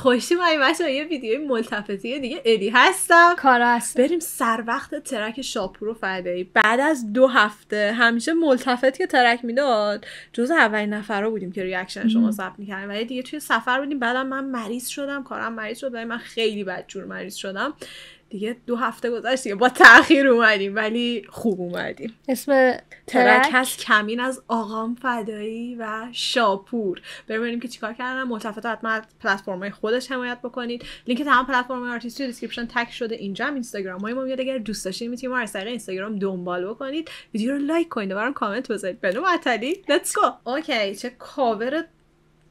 خوشی من بچه‌ها یه ویدیوی ملتفتی دیگه ادی هستم، کارا هست. بریم سر وقت ترک شاپور و فدایی. بعد از 2 هفته همیشه ملتفت که ترک میداد جز اولین نفرا بودیم که ریاکشن شما ثبت می‌کردیم، ولی دیگه توی سفر بودیم. بعدم من مریض شدم، کارم مریض شد، ولی من خیلی بدجور مریض شدم دیگه. 2 هفته گذشت دیگه، با تأخیر اومدیم ولی خوب اومدیم. اسم ترک هست کمین از آقام فدایی و شاپور. ببینیم که چیکار کردن. ملتفت حتما پلتفرم‌های خودش حمایت بکنید. لینک تمام پلتفرم‌های آرتیست تو دیسکریپشن تگ شده. اینجا هم اینستاگرام‌های ما میاد، اگر دوست داشتین میتونید ما رو از طریق اینستاگرام دنبال بکنید. ویدیو رو لایک کنید و برام کامنت بذارید. بنو معطلی لیتس گو. اوکی چه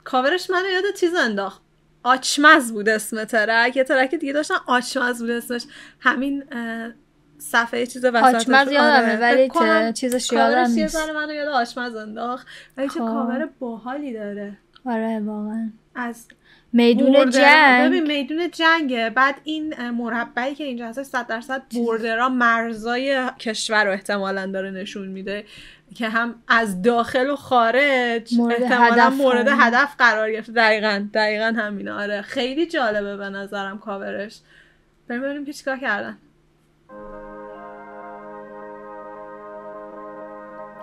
کاورش منو یاد چیز انداخت. آچمز بود اسم ترک. یه ترک دیگه داشتن آچمز بود اسمش، همین صفحه چیز وسطش. آچمز یادمه ولی چیزش یادم نیست. یه ذره منو یاد آچمز انداخت، ولی چه کاور باحالی داره. آره واقعا. از میدون جنگ. ببین میدون جنگه، بعد این مربعی که اینجا هست 100% بوردرها مرزای کشور رو احتمالاً داره نشون میده که هم از داخل و خارج احتمالاً مورد هدف قرار گرفته. دقیقاً همینه. آره خیلی جالبه به نظرم کاورش. ببینیم که چیکار کردن.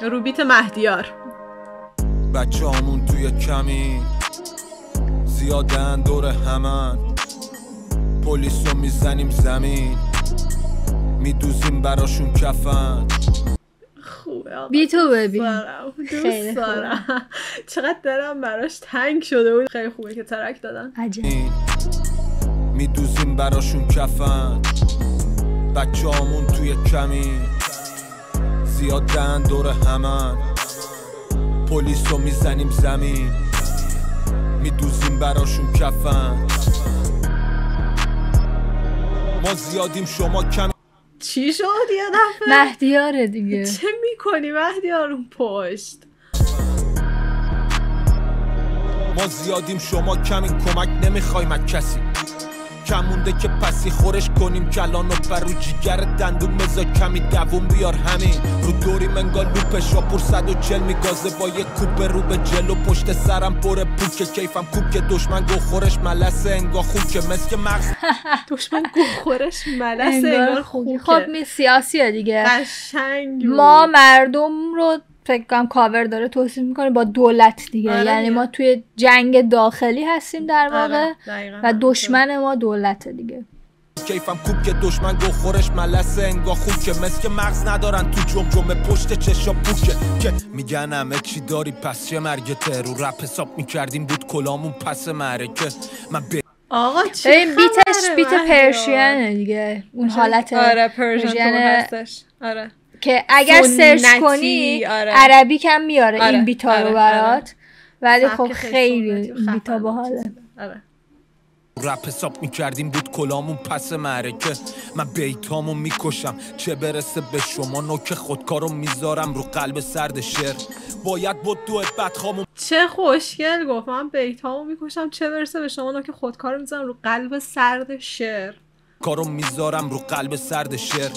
روبیت مهدیار. بچه‌هامون توی کمی زیادن دور همن، پلیسو میزنیم زمین، میدوزیم براشون کفن. خوبه آقا. بی تو ببین دوست دارم. چقدر دلم براش تنگ شده بود. خیلی خوبه که ترک دادن. عجب. میدوزیم براشون کفن، بچه‌هامون توی کمی زیادن دور همن، پلیسو میزنیم زمین، میدوزیم براشون کفن. ما زیادیم شما کم. چی شد یه دفعه؟ مهدیاره دیگه. چه میکنی مهدیار اون پشت؟ ما زیادیم شما کمین، کمک نمیخوایم از کسی، کمونده که پسی خورش کنیم کلان و برو جیگر دندون مزا کمی دوون بیار همین رو دوری منگال لوپ شاپور 140 میگازه با یه کوب رو به جلو پشت سرم پر پوکه کیفم کوب که دشمن گو خورش ملسه انگار خوب که مسک مغز دشمن گو خورش ملسه انگار خوب. خب می سیاسیه دیگه. قشنگ. ما مردم رو فکر کنم کاور داره توصیف میکنه با دولت دیگه. یعنی ما توی جنگ داخلی هستیم در واقع و دشمن ما دولت دیگه. کیفم کوب که دشمن گو خورش ملسه انگار خوب که مسک مغز ندارن تو جمجمه پشت چشا بوکه که میگن همه چی داری پس چه مرگته. رو رپ حساب میکردیم بود کلامون پس معرکه. من آقا چه بیت پرشینه دیگه. اون حالت پرشین هستش. آره که اگر سرچ کنی عربی کم میاره این بیتا رو برات. ولی خب خیلی بیتا باحاله. رپ حساب میکردیم بود کلامون پس معرکه. من بیتامو میکشم چه برسه به شما، نوک خودکارو میذارم رو قلب سرد شعر. باید بود دو بدخامون. چه خوشگل گفت. من بیتامو میکشم چه برسه به شما، نوک خودکارو میذارم رو قلب سرد شعر. کارو میذارم رو قلب سرد شعر.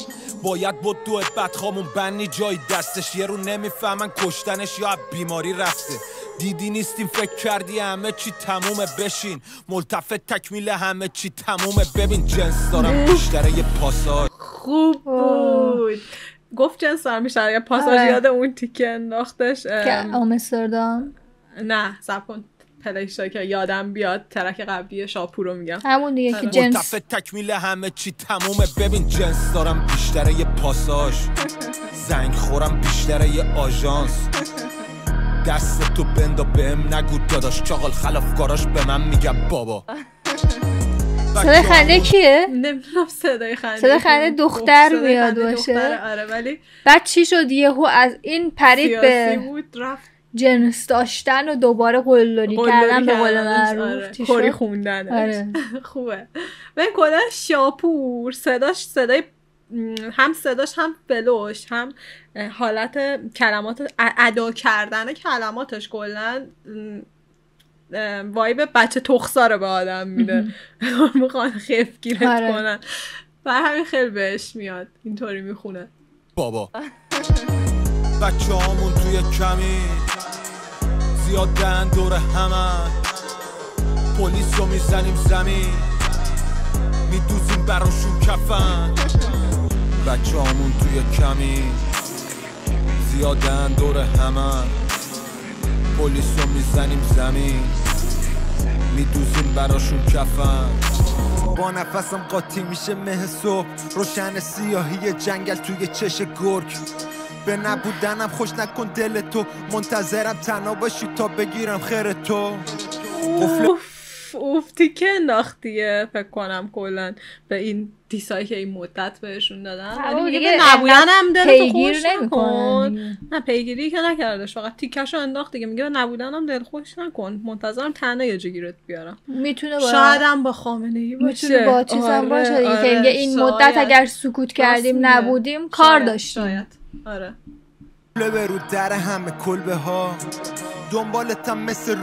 باید بود دو بدخامون بنی جای دستش. یه رو نمیفهمن کشتنش یا بیماری رفته. دیدی نیستیم فکر کردی همه چی تمومه. بشین ملتفت تکمیل همه چی تمومه. ببین جنس دارم بیشتره یه پاساژ. خوب بود. گفت جنس دارم بیشتره یه پاساژ. یاد اون تیکه انداختش که آمستردام. نه سب کن پلیشا که یادم بیاد ترک قبلی شاپور رو میگم. همون دیگه که جنس ملتفت تکمیل همه چی تمومه. ببین جنس دارم بیشتره یه پاساژ. زنگ خورم بیشتره یه آژانس. دست تو بندا بهم نگو داداش چاقال خلافکاراش به من میگم بابا. صدای خنده کیه؟ نمیدونم صدای خنده. صدای خنده دختر بیاد باشه. آره ولی بعد چی شد یهو از این پرید به رفت جنس داشتن و دوباره قلدری کردن به قول معروف. کری خوندن. خوبه. ببین کلا شاپور صدای هم صداش هم فلوش هم حالت کلمات ادا کردن کلماتش کلا وایب بچه تخصا رو به آدم میده. میخوان خفگیرت کنن و همین خیلی بهش میاد اینطوری میخونه. بابا بچه هامون توی کمی زیادن دور همه، پلیس رو میزنیم زمین میدوزیم براشون کفن بچه همون توی کمی زیادن دور همه پلیس رو میزنیم زمین میدوزیم براشون کفن با نفسم قاطی میشه مه صبح روشن سیاهی جنگل توی چش گرگ به نبودنم خوش نکن دل تو منتظرم تنها باشی تا بگیرم خیر تو اوف تیکه انداختیه فکر کنم کلن به این دیسایی که این مدت بهشون دادن ولی میگه به نبودن هم دل خوش نکن نه پیگیری که نکردش فقط تیکشو انداخت دیگه میگه به نبودن هم دل خوش نکن منتظرم تنها یه جگیرت بیارم میتونه شاید هم با خامنه‌ای باشه میتونه با چیزام باشه دیگه که میگه این مدت اگر سکوت کردیم نبودیم کار داشتیم شاید آره برو در همه کلبه ها دنبالتم مثل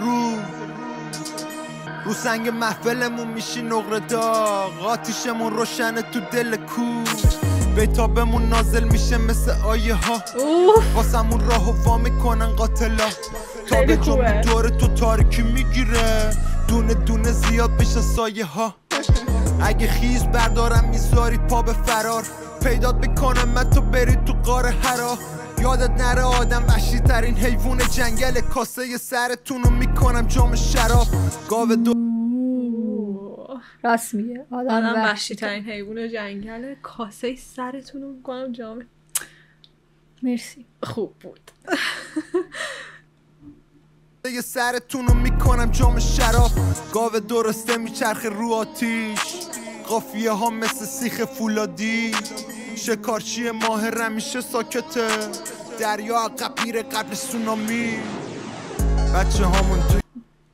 رو سنگ محفلمون میشی نقره داغ آتیشمون روشنه تو دل کو بیتابمون نازل میشه مثل آیه ها واسمون راهو وا میکنن قاتلا تا به جنب دور تو تاریکی میگیره دونه دونه زیاد بشن سایه ها اگه خیز بردارم میذاری پا به فرار پیدات میکنم من تو بری تو قاره هرا یادت نره آدم وحشی ترین حیوان جنگل کاسه سرتونو میکنم جام شراب گاو دو راست میگه آدم وحشی ترین حیوان جنگل کاسه سرتونو میکنم جام مرسی خوب بود یه سرتونو میکنم جام شراب گاو درسته میچرخه رو آتیش قافیه ها مثل سیخ فولادی شکارچی ماهر همیشه ساکته دریا عقب میره قبل سونامی بچه هامون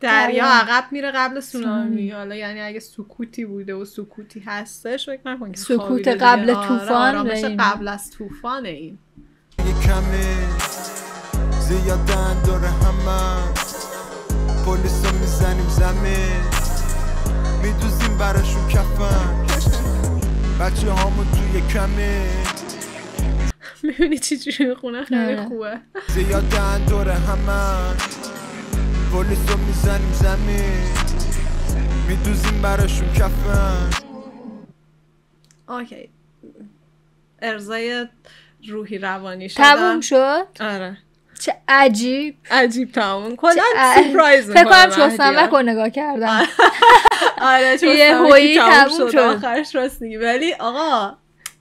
دریا عقب میره قبل سونامی حالا یعنی اگه سکوتی بوده و سکوتی هستش فکر نکن که سکوت قبل طوفان قبل از طوفانه این یه کمی زیادن داره همه پلیس رو میزنیم زمین میدوزیم براشون کفن بچه هامون توی کمی میبینی چی جوری خونه خیلی خوبه زیادن دور همه پلیس رو میزنیم زمین میدوزیم براشون کفن اوکی ارضای روحی روانی شدم تموم شد؟ آره چه عجیب تموم کلا سورپرایز فکر کنم شستم و نگاه کردم آره چون یه هویی تموم شد آخرش راست میگی ولی آقا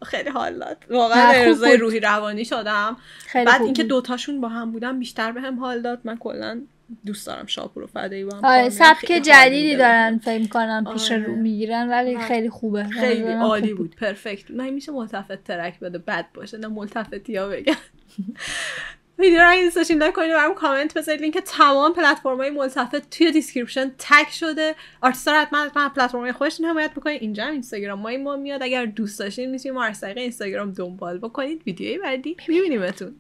خیلی حال داد واقعا ارضای روحی روانی شدم بعد اینکه دوتاشون با هم بودن بیشتر به هم حال داد من کلا دوست دارم شاپور و فدایی با هم آره سبک جدیدی دارن فکر کنم پیش رو میگیرن ولی خیلی خوبه خیلی عالی بود پرفکت نه میشه ملتفت ترک بده بد باشه نه ملتفتی ها بگن ویدیو رو اگه دوست داشتین لایک کنید برام کامنت بذارید لینک تمام پلتفرم‌های ملتفت توی دیسکریپشن تگ شده آرتیستا رو حتما پلتفرم‌های خودتون حمایت بکنید اینجا هم اینستاگرام ما میاد اگر دوست داشتین میتونید ما از طریق اینستاگرام دنبال بکنید ویدیوی بعدی می‌بینیمتون